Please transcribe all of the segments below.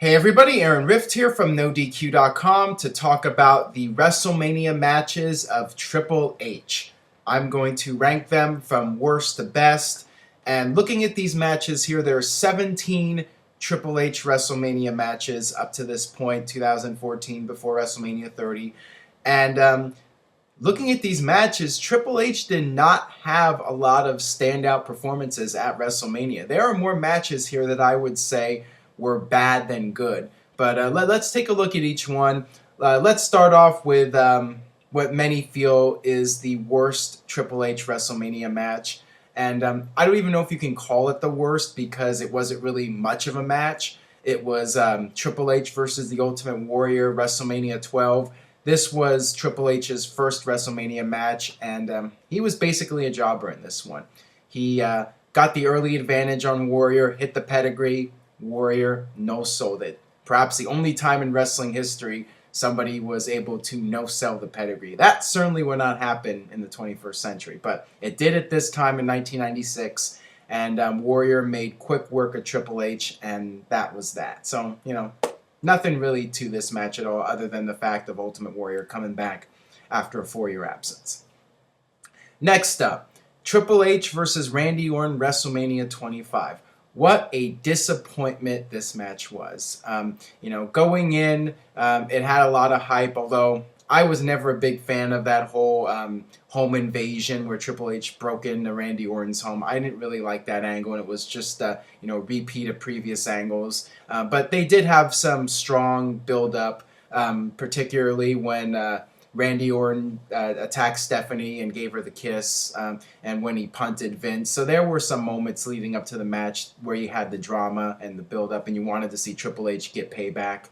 Hey everybody, Aaron Rift here from NoDQ.com to talk about the WrestleMania matches of Triple H. I'm going to rank them from worst to best, and looking at these matches here, there are 17 Triple H WrestleMania matches up to this point, 2014 before WrestleMania 30, and looking at these matches, Triple H did not have a lot of standout performances at WrestleMania. There are more matches here that I would say were bad than good. But let's take a look at each one. Let's start off with what many feel is the worst Triple H WrestleMania match. And I don't even know if you can call it the worst because it wasn't really much of a match. It was Triple H versus the Ultimate Warrior, WrestleMania 12. This was Triple H's first WrestleMania match, and he was basically a jobber in this one. He got the early advantage on Warrior, hit the pedigree. Warrior no-sold it. Perhaps the only time in wrestling history somebody was able to no-sell the pedigree. That certainly would not happen in the 21st century, but it did at this time in 1996, and Warrior made quick work of Triple H, and that was that. So, nothing really to this match at all other than the fact of Ultimate Warrior coming back after a 4-year absence. Next up, Triple H versus Randy Orton, WrestleMania 25. What a disappointment this match was. Going in, it had a lot of hype, although I was never a big fan of that whole home invasion where Triple H broke into Randy Orton's home. I didn't really like that angle, and it was just repeat of previous angles. But they did have some strong build-up, particularly when Randy Orton attacked Stephanie and gave her the kiss, and when he punted Vince. So there were some moments leading up to the match where you had the drama and the build-up, and you wanted to see Triple H get payback.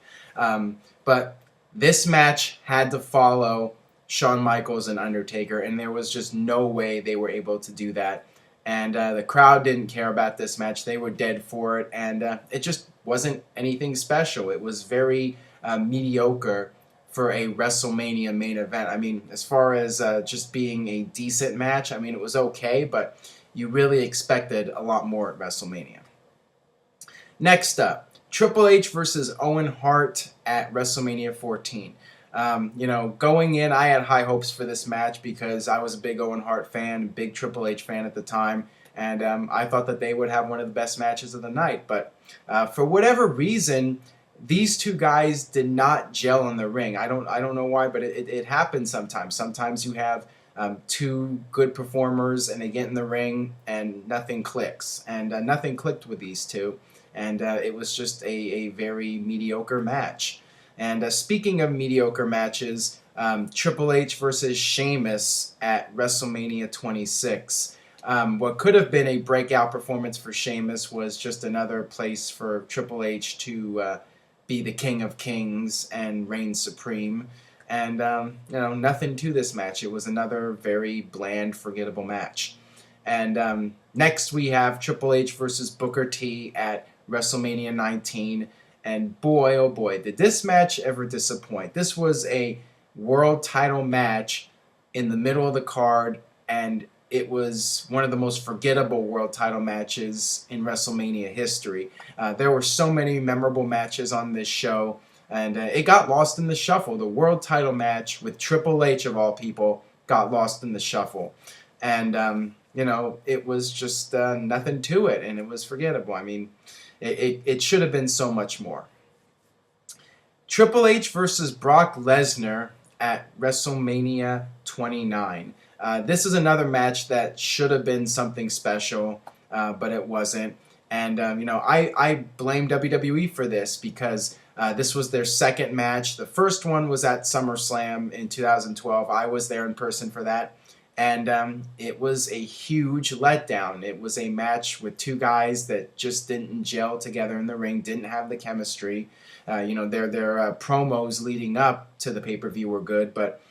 But this match had to follow Shawn Michaels and Undertaker, and there was just no way they were able to do that. And the crowd didn't care about this match. They were dead for it, and it just wasn't anything special. It was very mediocre for a WrestleMania main event. I mean, as far as just being a decent match, I mean, it was okay, but you really expected a lot more at WrestleMania. Next up, Triple H versus Owen Hart at WrestleMania 14. Going in, I had high hopes for this match because I was a big Owen Hart fan, big Triple H fan at the time, and I thought that they would have one of the best matches of the night. But for whatever reason, these two guys did not gel in the ring. I don't know why, but it happens sometimes. Sometimes you have two good performers and they get in the ring and nothing clicks. And nothing clicked with these two. And it was just a very mediocre match. And speaking of mediocre matches, Triple H versus Sheamus at WrestleMania 26. What could have been a breakout performance for Sheamus was just another place for Triple H to be the King of Kings and reign supreme. And, nothing to this match. It was another very bland, forgettable match. And next we have Triple H versus Booker T at WrestleMania 19. And boy, oh boy, did this match ever disappoint. This was a world title match in the middle of the card, and it was one of the most forgettable world title matches in WrestleMania history. There were so many memorable matches on this show, and it got lost in the shuffle. The world title match with Triple H, of all people, got lost in the shuffle. And, it was just nothing to it, and it was forgettable. I mean, it should have been so much more. Triple H versus Brock Lesnar at WrestleMania 29. This is another match that should have been something special, but it wasn't. And, I blame WWE for this because this was their second match. The first one was at SummerSlam in 2012. I was there in person for that. And it was a huge letdown. It was a match with two guys that just didn't gel together in the ring, didn't have the chemistry. Their promos leading up to the pay-per-view were good, but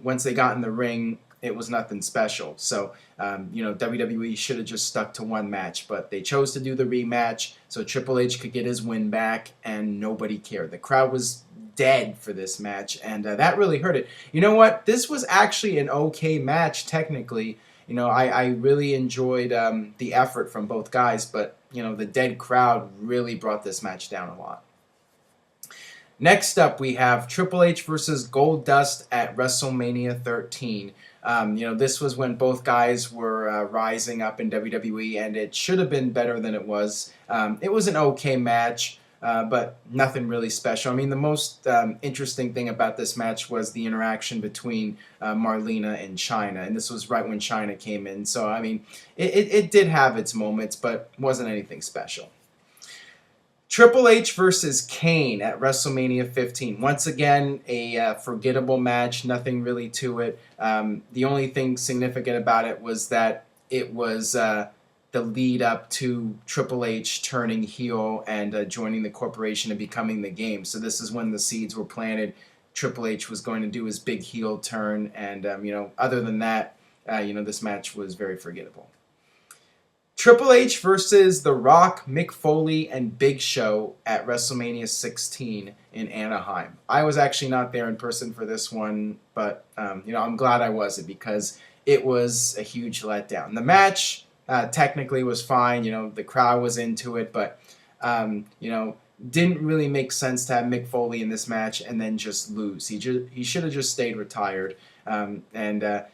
once they got in the ring, it was nothing special. So, WWE should have just stuck to one match, but they chose to do the rematch so Triple H could get his win back, and nobody cared. The crowd was dead for this match, and that really hurt it. You know what? This was actually an okay match, technically. I really enjoyed the effort from both guys, but, the dead crowd really brought this match down a lot. Next up, we have Triple H versus Goldust at WrestleMania 13. This was when both guys were rising up in WWE, and it should have been better than it was. It was an okay match, but nothing really special. I mean, the most interesting thing about this match was the interaction between Marlena and Chyna, and this was right when Chyna came in. So, I mean, it did have its moments, but wasn't anything special. Triple H versus Kane at WrestleMania 15. Once again, a forgettable match. Nothing really to it. The only thing significant about it was that it was the lead up to Triple H turning heel and joining the corporation and becoming the Game. So this is when the seeds were planted. Triple H was going to do his big heel turn, and other than that, this match was very forgettable. Triple H versus The Rock, Mick Foley, and Big Show at WrestleMania 16 in Anaheim. I was actually not there in person for this one, but I'm glad I wasn't because it was a huge letdown. The match technically was fine. The crowd was into it, but didn't really make sense to have Mick Foley in this match and then just lose. He should have just stayed retired. The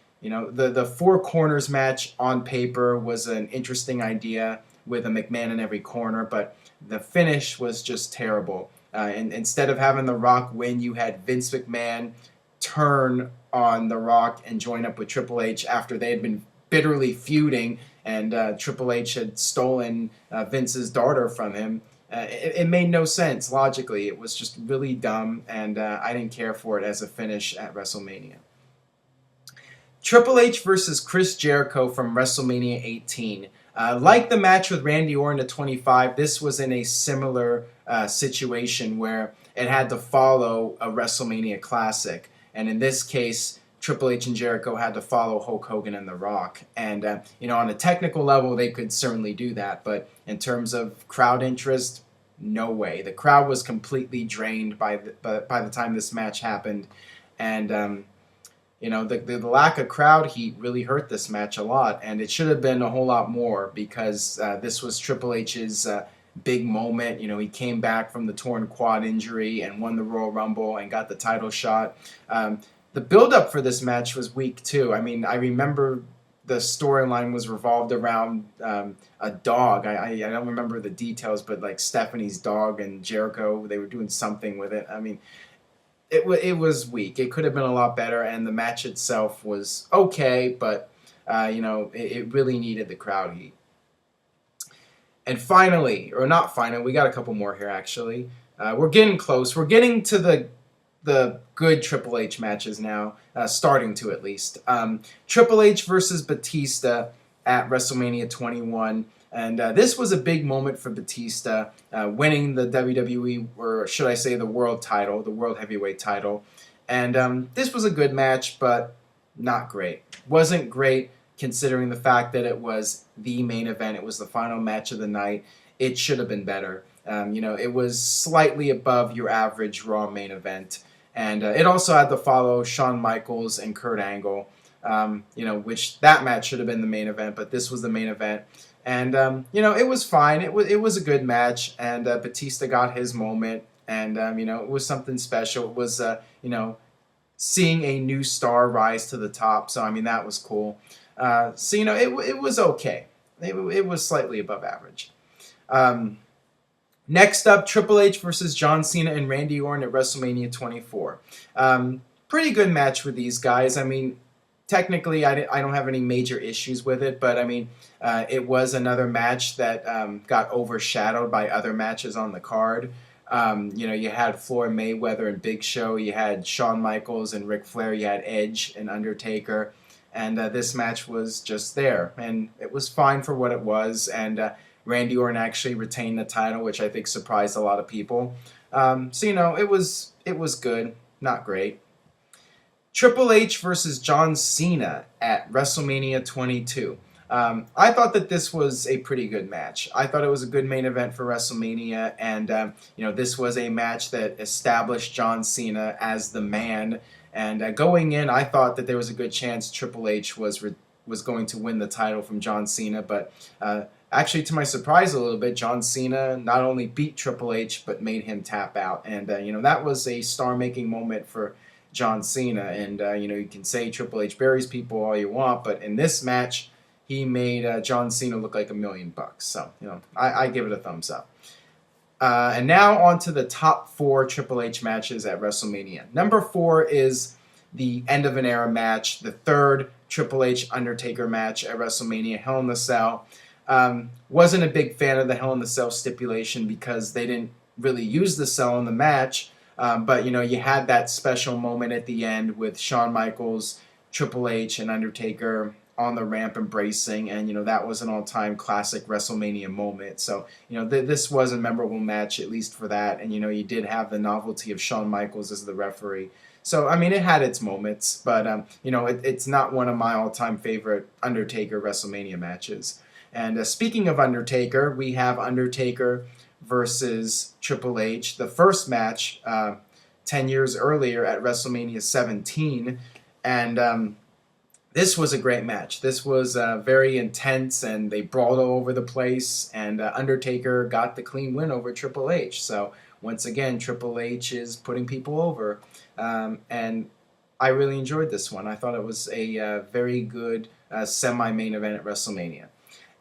Four Corners match on paper was an interesting idea with a McMahon in every corner, but the finish was just terrible. And instead of having The Rock win, you had Vince McMahon turn on The Rock and join up with Triple H after they had been bitterly feuding, and Triple H had stolen Vince's daughter from him. It made no sense logically. It was just really dumb, and I didn't care for it as a finish at WrestleMania. Triple H versus Chris Jericho from WrestleMania 18. Like the match with Randy Orton at 25, this was in a similar situation where it had to follow a WrestleMania classic. And in this case, Triple H and Jericho had to follow Hulk Hogan and The Rock. And, on a technical level, they could certainly do that. But in terms of crowd interest, no way. The crowd was completely drained by the time this match happened. And the lack of crowd heat really hurt this match a lot, and it should have been a whole lot more because this was Triple H's big moment. He came back from the torn quad injury and won the Royal Rumble and got the title shot. The build-up for this match was weak, too. I mean, I remember the storyline was revolved around a dog. I don't remember the details, but like Stephanie's dog and Jericho, they were doing something with it. I mean, it was weak. It could have been a lot better, and the match itself was okay, but it really needed the crowd heat. And finally, or not finally, we got a couple more here actually. We're getting close. We're getting to the good Triple H matches now, starting to at least. Triple H versus Batista at WrestleMania 21. And this was a big moment for Batista, winning the WWE, or should I say the world title, the world heavyweight title. And this was a good match, but not great. Wasn't great considering the fact that it was the main event. It was the final match of the night. It should have been better. It was slightly above your average Raw main event. And it also had to follow Shawn Michaels and Kurt Angle, which that match should have been the main event, but this was the main event. And, it was fine. It was a good match, and Batista got his moment, and, it was something special. It was, seeing a new star rise to the top, so, that was cool. It was okay. It was slightly above average. Next up, Triple H versus John Cena and Randy Orton at WrestleMania 24. Pretty good match with these guys. Technically, I don't have any major issues with it, but it was another match that got overshadowed by other matches on the card. You had Floyd Mayweather and Big Show, you had Shawn Michaels and Ric Flair, you had Edge and Undertaker, and this match was just there, and it was fine for what it was, and Randy Orton actually retained the title, which I think surprised a lot of people. It was good, not great. Triple H versus John Cena at WrestleMania 22. I thought that this was a pretty good match. I thought it was a good main event for WrestleMania, and this was a match that established John Cena as the man. And going in, I thought that there was a good chance Triple H was going to win the title from John Cena, but actually, to my surprise a little bit, John Cena not only beat Triple H, but made him tap out. And, that was a star-making moment for John Cena. And, you can say Triple H buries people all you want, but in this match, he made John Cena look like $1,000,000. So, I give it a thumbs up. And now on to the top 4 Triple H matches at WrestleMania. Number 4 is the end of an era match, the third Triple H Undertaker match at WrestleMania, Hell in the Cell. Wasn't a big fan of the Hell in the Cell stipulation because they didn't really use the cell in the match. But, you had that special moment at the end with Shawn Michaels, Triple H, and Undertaker on the ramp embracing, and that was an all-time classic WrestleMania moment. So this was a memorable match, at least for that. And you did have the novelty of Shawn Michaels as the referee. So I mean, it had its moments, but it's not one of my all-time favorite Undertaker WrestleMania matches. And speaking of Undertaker, we have Undertaker versus Triple H, the first match 10 years earlier at WrestleMania 17, and this was a great match. This was very intense, and they brawled all over the place, and Undertaker got the clean win over Triple H. So once again, Triple H is putting people over, and I really enjoyed this one. I thought it was a very good semi-main event at WrestleMania.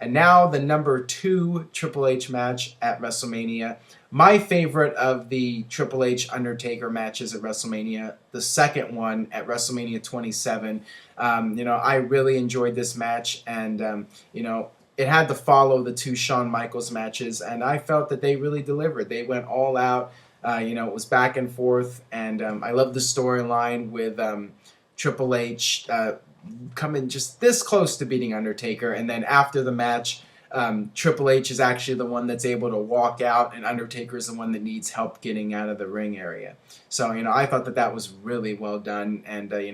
And now the number 2 Triple H match at WrestleMania. My favorite of the Triple H Undertaker matches at WrestleMania, the second one at WrestleMania 27. I really enjoyed this match, and it had to follow the 2 Shawn Michaels matches, and I felt that they really delivered. They went all out. It was back and forth, and I love the storyline with Triple H coming just this close to beating Undertaker, and then after the match, Triple H is actually the one that's able to walk out, and Undertaker is the one that needs help getting out of the ring area. So, I thought that was really well done, and, they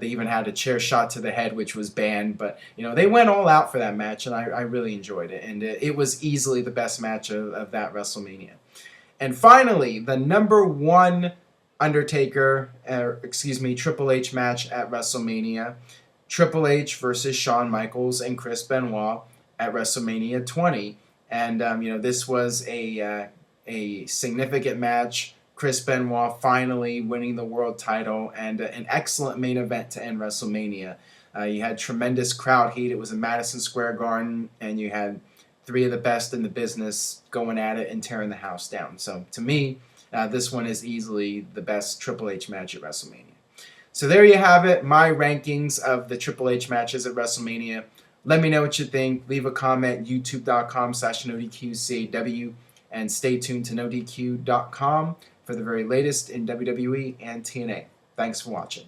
even had a chair shot to the head, which was banned, but, they went all out for that match, and I really enjoyed it, and it was easily the best match of that WrestleMania. And finally, the number 1 Triple H match at WrestleMania, Triple H versus Shawn Michaels and Chris Benoit at WrestleMania 20. And, this was a significant match. Chris Benoit finally winning the world title, and an excellent main event to end WrestleMania. You had tremendous crowd heat. It was in Madison Square Garden, and you had 3 of the best in the business going at it and tearing the house down. So, to me, this one is easily the best Triple H match at WrestleMania. So there you have it, my rankings of the Triple H matches at WrestleMania. Let me know what you think. Leave a comment, youtube.com/NoDQCAW, and stay tuned to NoDQ.com for the very latest in WWE and TNA. Thanks for watching.